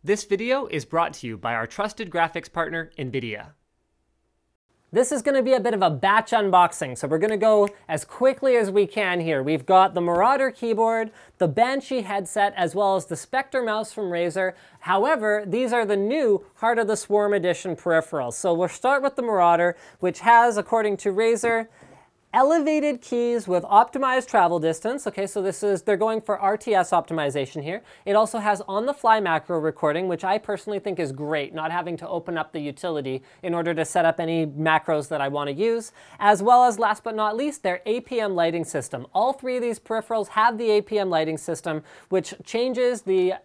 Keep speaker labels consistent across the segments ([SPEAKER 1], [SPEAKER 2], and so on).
[SPEAKER 1] This video is brought to you by our trusted graphics partner, NVIDIA.
[SPEAKER 2] This is going to be a bit of a batch unboxing, so we're going to go as quickly as we can here. We've got the Marauder keyboard, the Banshee headset, as well as the Spectre mouse from Razer. However, these are the new Heart of the Swarm Edition peripherals. So we'll start with the Marauder, which has, according to Razer, elevated keys with optimized travel distance. Okay, so they're going for RTS optimization here. It also has on-the-fly macro recording, which I personally think is great, not having to open up the utility in order to set up any macros that I want to use, as well as, last but not least, their APM lighting system. All three of these peripherals have the APM lighting system, which changes the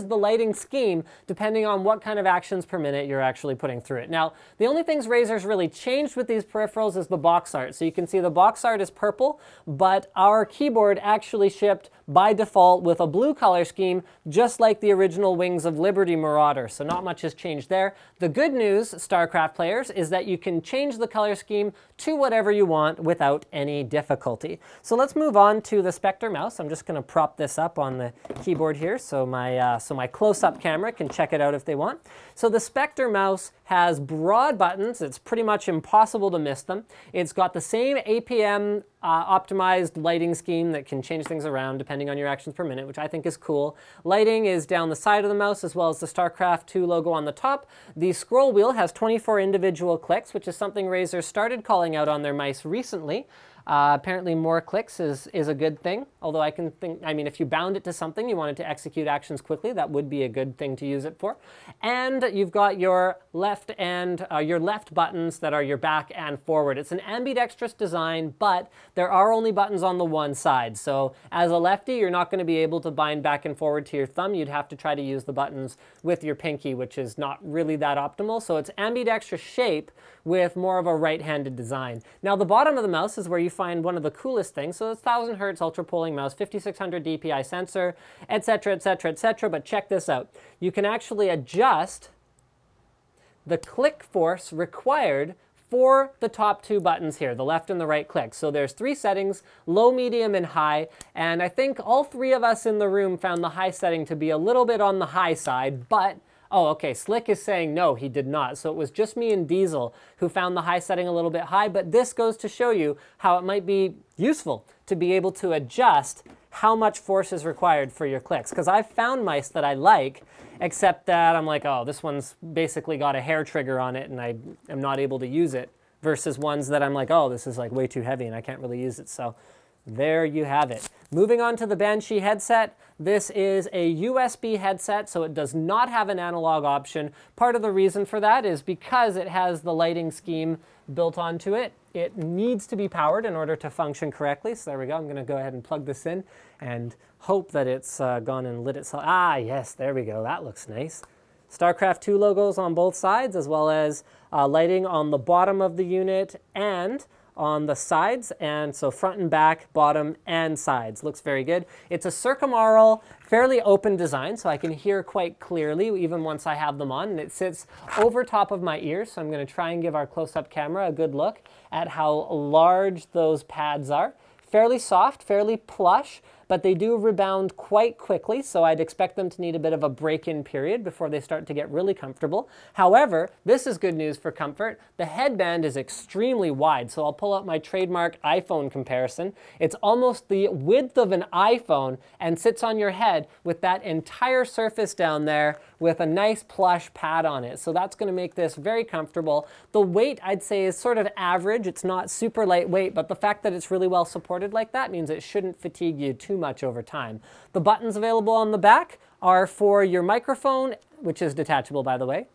[SPEAKER 2] lighting scheme depending on what kind of actions per minute you're actually putting through it. Now, the only things Razer's really changed with these peripherals is the box art. So you can see the box art is purple, but our keyboard actually shipped by default with a blue color scheme, just like the original Wings of Liberty Marauder. So not much has changed there. The good news, StarCraft players, is that you can change the color scheme to whatever you want without any difficulty. So let's move on to the Spectre mouse. I'm just going to prop this up on the keyboard here so my close-up camera can check it out if they want. So the Spectre mouse has broad buttons. It's pretty much impossible to miss them. It's got the same APM optimized lighting scheme that can change things around depending on your actions per minute, which I think is cool. Lighting is down the side of the mouse as well as the StarCraft 2 logo on the top. The scroll wheel has 24 individual clicks, which is something Razer started calling out on their mice recently. Apparently more clicks is a good thing, although I mean, if you bound it to something, you wanted to execute actions quickly, that would be a good thing to use it for. And you've got your left buttons that are your back and forward. It's an ambidextrous design, but there are only buttons on the one side. So as a lefty, you're not going to be able to bind back and forward to your thumb. You'd have to try to use the buttons with your pinky, which is not really that optimal. So it's ambidextrous shape with more of a right-handed design. Now the bottom of the mouse is where you find one of the coolest things. So it's 1000 Hertz ultra polling mouse, 5600 DPI sensor, etc., etc., etc. But check this out. You can actually adjust the click force required for the top two buttons here, the left and the right click. So there's three settings, low, medium, and high. And I think all three of us in the room found the high setting to be a little bit on the high side, but oh, okay, Slick is saying no, he did not. So it was just me and Diesel who found the high setting a little bit high, but this goes to show you how it might be useful to be able to adjust how much force is required for your clicks. Because I've found mice that I like, except that I'm like, oh, this one's basically got a hair trigger on it and I am not able to use it, versus ones that I'm like, oh, this is like way too heavy and I can't really use it. So there you have it. Moving on to the Banshee headset. This is a USB headset, so it does not have an analog option. Part of the reason for that is because it has the lighting scheme built onto it. It needs to be powered in order to function correctly. So there we go. I'm going to go ahead and plug this in and hope that it's gone and lit itself. Ah, yes, there we go. That looks nice. StarCraft 2 logos on both sides, as well as lighting on the bottom of the unit and on the sides, and so front and back, bottom and sides. Looks very good. It's a circumaural, fairly open design, so I can hear quite clearly even once I have them on, and it sits over top of my ears, so I'm going to try and give our close-up camera a good look at how large those pads are. Fairly soft, fairly plush, but they do rebound quite quickly, so I'd expect them to need a bit of a break-in period before they start to get really comfortable. However, this is good news for comfort. The headband is extremely wide, so I'll pull out my trademark iPhone comparison. It's almost the width of an iPhone and sits on your head with that entire surface down there with a nice plush pad on it. So that's going to make this very comfortable. The weight, I'd say, is sort of average. It's not super lightweight, but the fact that it's really well supported like that means it shouldn't fatigue you too much over time. The buttons available on the back are for your microphone, which is detachable, by the way.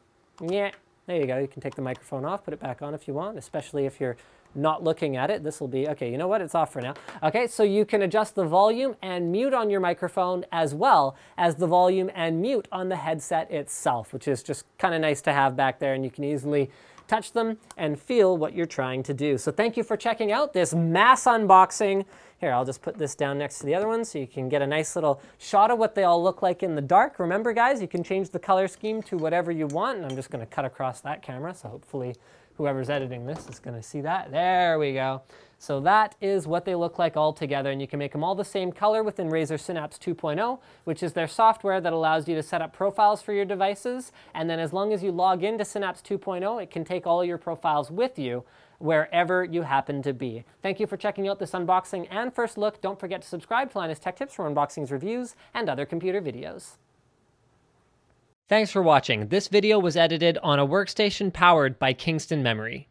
[SPEAKER 2] Yeah, there you go. You can take the microphone off, put it back on if you want, especially if you're not looking at it. This will be, okay, you know what? It's off for now. Okay, so you can adjust the volume and mute on your microphone as well as the volume and mute on the headset itself, which is just kind of nice to have back there, and you can easily touch them and feel what you're trying to do. So thank you for checking out this mass unboxing. Here, I'll just put this down next to the other one so you can get a nice little shot of what they all look like in the dark. Remember, guys, you can change the color scheme to whatever you want. And I'm just going to cut across that camera, so hopefully whoever's editing this is going to see that. There we go. So that is what they look like all together, and you can make them all the same color within Razer Synapse 2.0, which is their software that allows you to set up profiles for your devices, and then as long as you log into Synapse 2.0, it can take all your profiles with you wherever you happen to be. Thank you for checking out this unboxing and first look. Don't forget to subscribe to Linus Tech Tips for unboxings, reviews, and other computer videos. Thanks for watching. This video was edited on a workstation powered by Kingston Memory.